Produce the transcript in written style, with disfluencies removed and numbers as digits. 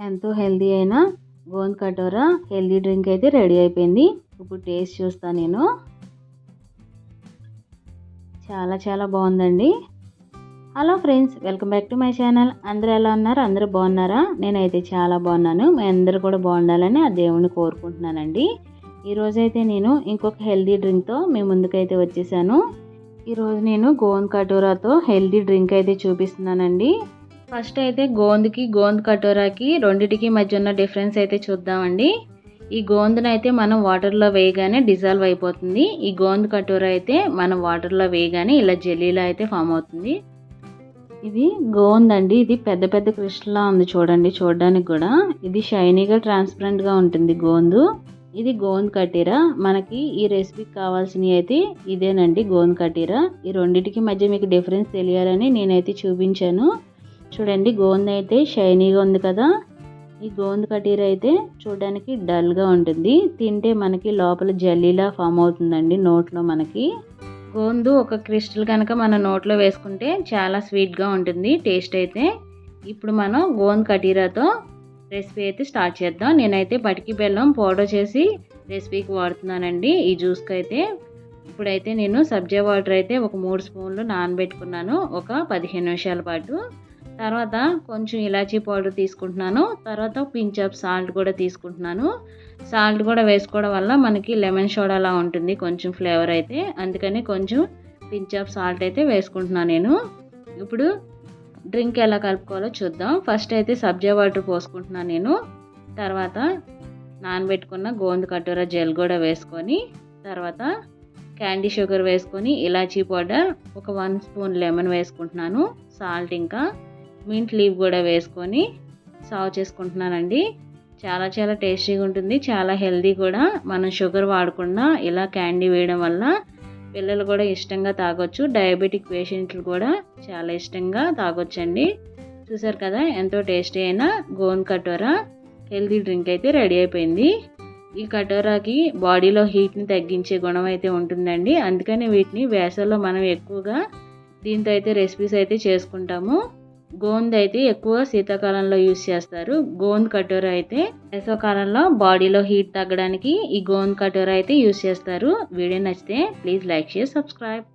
ఎంతో హెల్తీ అయిన gond కటోరా healthy drink అయితే రెడీ అయిపోయింది. ఇప్పుడు టేస్ట్ చూస్తాను నేను. చాలా బాగుందండి. Hello friends, welcome back to my channel. అందరూ ఎలా ఉన్నారు? అందరూ బాగున్నారా? నేనైతే చాలా బాగున్నాను. మీ అందరూ కూడా బాగుండాలని ఆ దేవుణ్ణి కోరుకుంటున్నానండి. ఈరోజైతే నేను ఇంకొక హెల్తీ డ్రింక్తో మీ ముందుకైతే వచ్చేసాను. ఈరోజు నేను గోంద్ కటోరాతో హెల్తీ డ్రింక్ అయితే చూపిస్తున్నానండి. ఫస్ట్ అయితే గోంద్ కటోరాకి రెండిటికి మధ్య ఉన్న డిఫరెన్స్ అయితే చూద్దామండి. ఈ గోందును అయితే మనం వాటర్లో వేయగానే డిజాల్వ్ అయిపోతుంది. ఈ గోంద్ కటోరా అయితే మనం వాటర్లో వేయగానే ఇలా జెల్లీలా అయితే ఫామ్ అవుతుంది. ఇది గోంద్ అండి. ఇది పెద్ద క్రిస్టల్లా ఉంది చూడండి. చూడడానికి కూడా ఇది షైనీగా ట్రాన్స్పరెంట్గా ఉంటుంది గోందు. ఇది గోంద్ కటీరా. మనకి ఈ రెసిపీకి కావాల్సినవి అయితే ఇదేనండి, గోంద్ కటీరా. ఈ రెండింటికి మధ్య మీకు డిఫరెన్స్ తెలియాలని నేనైతే చూపించాను. చూడండి, గోంద్ అయితే షైనీగా ఉంది కదా. ఈ గోంద్ కటీరా అయితే చూడడానికి డల్గా ఉంటుంది. తింటే మనకి లోపల జల్లీలా ఫామ్ అవుతుందండి నోట్లో. మనకి గోందు ఒక క్రిస్టల్ కనుక మన నోట్లో వేసుకుంటే చాలా స్వీట్గా ఉంటుంది టేస్ట్ అయితే. ఇప్పుడు మనం గోంద్ కటీరాతో రెసిపీ అయితే స్టార్ట్ చేద్దాం. నేనైతే పటికి బెల్లం పౌడర్ చేసి రెసిపీకి వాడుతున్నానండి ఈ జ్యూస్కి అయితే. ఇప్పుడైతే నేను సబ్జా వాటర్ అయితే ఒక 3 స్పూన్లు నానబెట్టుకున్నాను ఒక 15 నిమిషాల పాటు. తర్వాత కొంచెం ఇలాచీ పౌడర్ తీసుకుంటున్నాను. తర్వాత పించ్ ఆఫ్ సాల్ట్ కూడా తీసుకుంటున్నాను. సాల్ట్ కూడా వేసుకోవడం వల్ల మనకి లెమన్ సోడాలా ఉంటుంది కొంచెం ఫ్లేవర్ అయితే. అందుకని కొంచెం పించ్ ఆఫ్ సాల్ట్ అయితే వేసుకుంటున్నాను నేను. ఇప్పుడు డ్రింక్ ఎలా కలుపుకోవాలో చూద్దాం. ఫస్ట్ అయితే సబ్జా వాటర్ పోసుకుంటున్నాను నేను. తర్వాత నానబెట్టుకున్న గోంద్ కటోరా జెల్ కూడా వేసుకొని, తర్వాత క్యాండీ షుగర్ వేసుకొని, ఇలాచీ పౌడర్ ఒక 1 స్పూన్ లెమన్ వేసుకుంటున్నాను. సాల్ట్ ఇంకా మింట్ లీవ్ కూడా వేసుకొని సర్వ్ చేసుకుంటున్నానండి. చాలా టేస్టీగా ఉంటుంది, చాలా హెల్తీ కూడా. మనం షుగర్ వాడకుండా ఇలా క్యాండీ వేయడం వల్ల పిల్లలు కూడా ఇష్టంగా తాగొచ్చు. డయాబెటిక్ పేషెంట్లు కూడా చాలా ఇష్టంగా తాగొచ్చండి. చూసారు కదా, ఎంతో టేస్టీ అయిన గోంద్ కటోరా హెల్తీ డ్రింక్ అయితే రెడీ అయిపోయింది. ఈ కటోరాకి బాడీలో హీట్ని తగ్గించే గుణం అయితే ఉంటుందండి. అందుకని వీటిని వేసవిలో మనం ఎక్కువగా దీంతో అయితే రెసిపీస్ అయితే చేసుకుంటాము. గోంద్ అయితే ఎక్కువ శీతాకాలంలో యూజ్ చేస్తారు. గోంద్ కటోరా అయితే వేసవికాలంలో బాడీలో హీట్ తగ్గడానికి ఈ గోంద్ కటోరా అయితే యూజ్ చేస్తారు. వీడియో నచ్చితే ప్లీజ్ లైక్, షేర్, సబ్స్క్రైబ్.